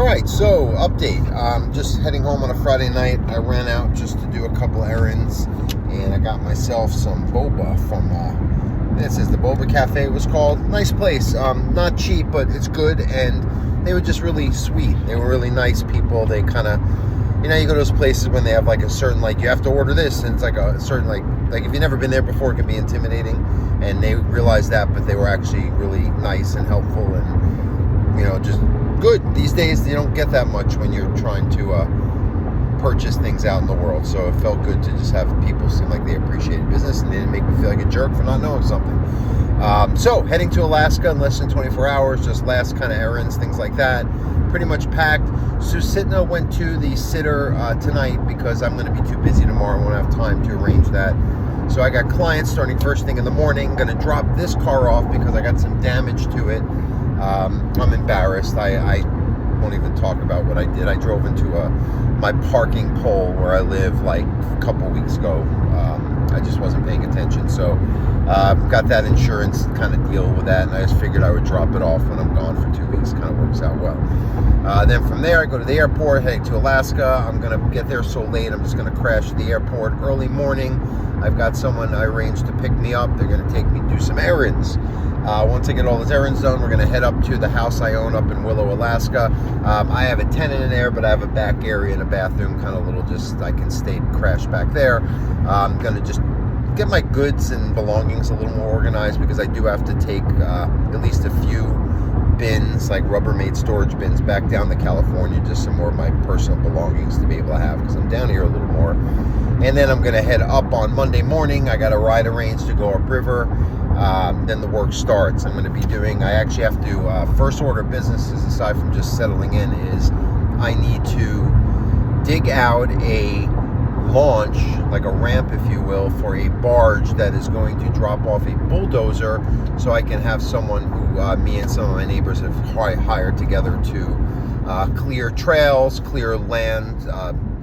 right, so update. Just heading home on a Friday night. I ran out just to do a couple errands, and I got myself some boba from, this is the Boba Cafe, it was called. Nice place. Not cheap, but it's good, and they were just really sweet. They were really nice people. They kind of, you go to those places when they have like a certain, like, you have to order this, and it's like a certain, like if you've never been there before, it can be intimidating, and they realized that, but they were actually really nice and helpful, and, just good. These days, you don't get that much when you're trying to purchase things out in the world, so it felt good to just have people seem like they appreciated business, and they didn't make me feel like a jerk for not knowing something. So, heading to Alaska in less than 24 hours, just last kind of errands, things like that. Pretty much packed. Susitna went to the sitter tonight because I'm going to be too busy tomorrow. I won't have time to arrange that. So I got clients starting first thing in the morning. Going to drop this car off because I got some damage to it. I'm embarrassed. I won't even talk about what I did. I drove into my parking pole where I live like a couple weeks ago. I just wasn't paying attention. So got that insurance kind of deal with that, and I just figured I would drop it off when I'm gone for 2 weeks. Kind of works out well. Then from there, I go to the airport, heading to Alaska. I'm going to get there so late, I'm just going to crash at the airport early morning. I've got someone I arranged to pick me up. They're going to take me do some errands. Once I get all those errands done, we're going to head up to the house I own up in Willow, Alaska. I have a tenant in there, but I have a back area and a bathroom, kind of little, just I can stay crash back there. I'm going to just get my goods and belongings a little more organized because I do have to take at least a few bins, like Rubbermaid storage bins, back down to California, just some more of my personal belongings to be able to have because I'm down here a little more. And then I'm going to head up on Monday morning. I got a ride arranged to go upriver. Then the work starts. I'm going to be doing, I actually have to, first order of businesses, aside from just settling in, is I need to dig out a launch, like a ramp, if you will, for a barge that is going to drop off a bulldozer so I can have someone who, me and some of my neighbors have hired together to clear trails, clear land,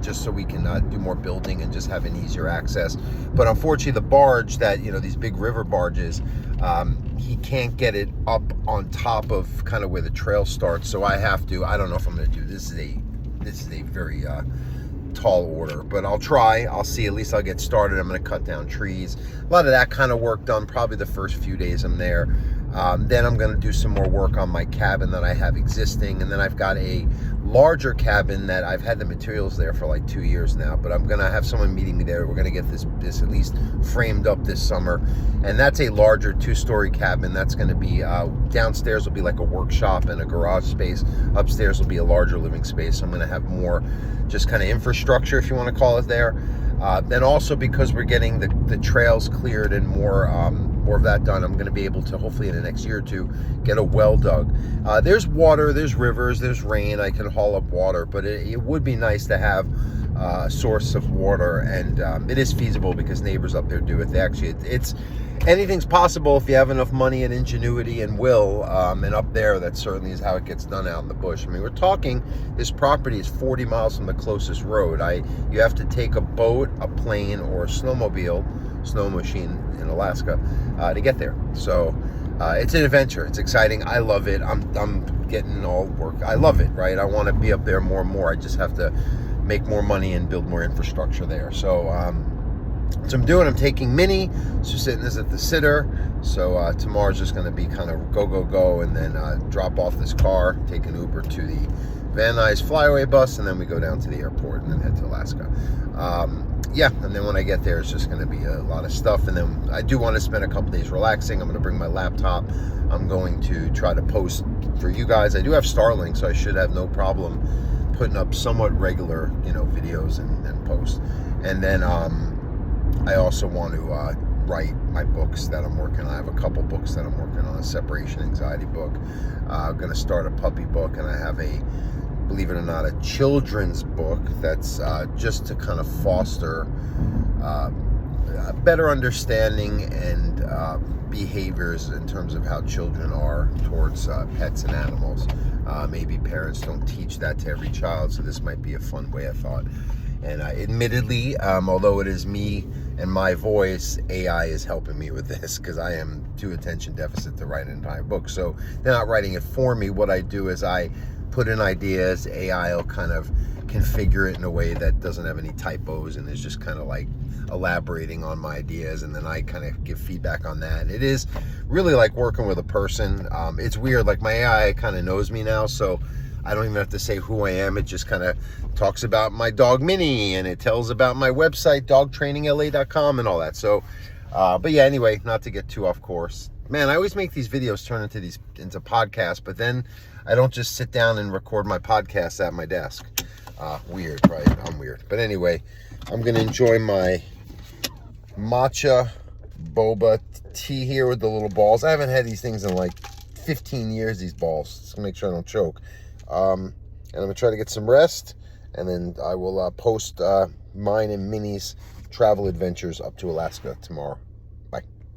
just so we can do more building and just have an easier access. But unfortunately, the barge that, these big river barges, he can't get it up on top of kind of where the trail starts. So I have to, I don't know if I'm going to do this. This is a very tall order, but I'll try. I'll see. At least I'll get started. I'm going to cut down trees. A lot of that kind of work done probably the first few days I'm there. Then I'm going to do some more work on my cabin that I have existing, and then I've got a larger cabin that I've had the materials there for like 2 years now, but I'm going to have someone meeting me there. We're going to get this at least framed up this summer, and that's a larger 2-story cabin. That's going to be downstairs will be like a workshop and a garage space. Upstairs will be a larger living space. So I'm going to have more just kind of infrastructure, if you want to call it there. Then also, because we're getting the trails cleared and more of that done, I'm going to be able to, hopefully in the next year or two, get a well dug. There's water, there's rivers, there's rain. I can haul up water, but it would be nice to have a source of water, and it is feasible because neighbors up there do it. They actually, it's anything's possible if you have enough money and ingenuity and will, and up there, that certainly is how it gets done out in the bush. I mean, we're talking, this property is 40 miles from the closest road. You have to take a boat, a plane, or a snowmobile, snow machine in Alaska, to get there. So it's an adventure. It's exciting. I love it. I'm getting all work. I love it, right? I want to be up there more and more. I just have to make more money and build more infrastructure there. So I'm taking Minnie. Susitna's at the sitter. So tomorrow's just going to be kind of go, and then drop off this car, take an Uber to the Van Nuys flyaway bus, and then we go down to the airport and then head to Alaska. And then when I get there, it's just going to be a lot of stuff. And then I do want to spend a couple days relaxing. I'm going to bring my laptop. I'm going to try to post for you guys. I do have Starlink, so I should have no problem putting up somewhat regular, videos and posts. And then I also want to write my books that I'm working on. I have a couple books that I'm working on. A separation anxiety book. I'm going to start a puppy book, and I have believe it or not, a children's book that's just to kind of foster a better understanding and behaviors in terms of how children are towards pets and animals. Maybe parents don't teach that to every child, so this might be a fun way, I thought. And admittedly, although it is me and my voice, AI is helping me with this because I am too attention deficit to write an entire book. So they're not writing it for me. What I do is I put in ideas. AI will kind of configure it in a way that doesn't have any typos and is just kind of like elaborating on my ideas, and then I kind of give feedback on that. It is really like working with a person. It's weird, like my AI kind of knows me now, so I don't even have to say who I am. It just kind of talks about my dog Minnie, and it tells about my website dogtrainingla.com and all that. So but yeah, anyway, not to get too off course, man, I always make these videos turn into podcasts, but then I don't just sit down and record my podcasts at my desk. Weird, right? I'm weird. But anyway, I'm gonna enjoy my matcha boba tea here with the little balls. I haven't had these things in like 15 years, these balls. Just gonna make sure I don't choke. And I'm gonna try to get some rest, and then I will post mine and Minnie's travel adventures up to Alaska tomorrow.